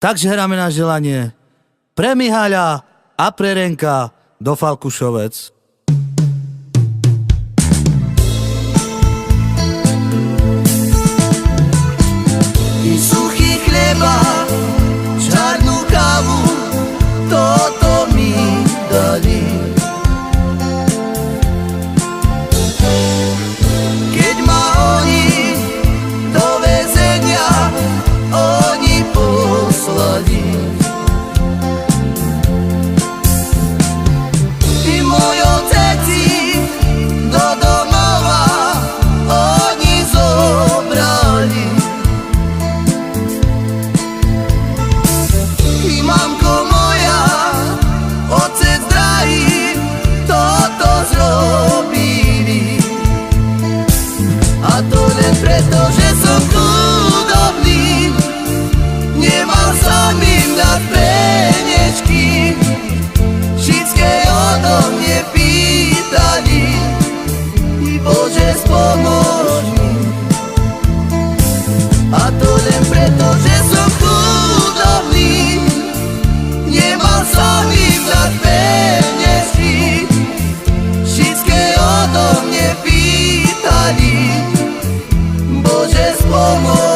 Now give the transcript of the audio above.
Takže hráme na želanie pre Miháľa a pre Renka do Falkušovec. I suchý chleba, čarnú kávu, toto mi dali. Keď ma oni do väzenia oni poslali, i môj oteci do domova oni zobrali. I mamko moja, otec drahý, toto zrobili. A to len preto, že som chudobný, nemal som im dať peniažky, všetké odo mne pýtali. Bože, spomôž mi. A to len preto, že som chudobný, nemal som im dať peniažky, všetké odo mne pýtali. Bože, spomôž.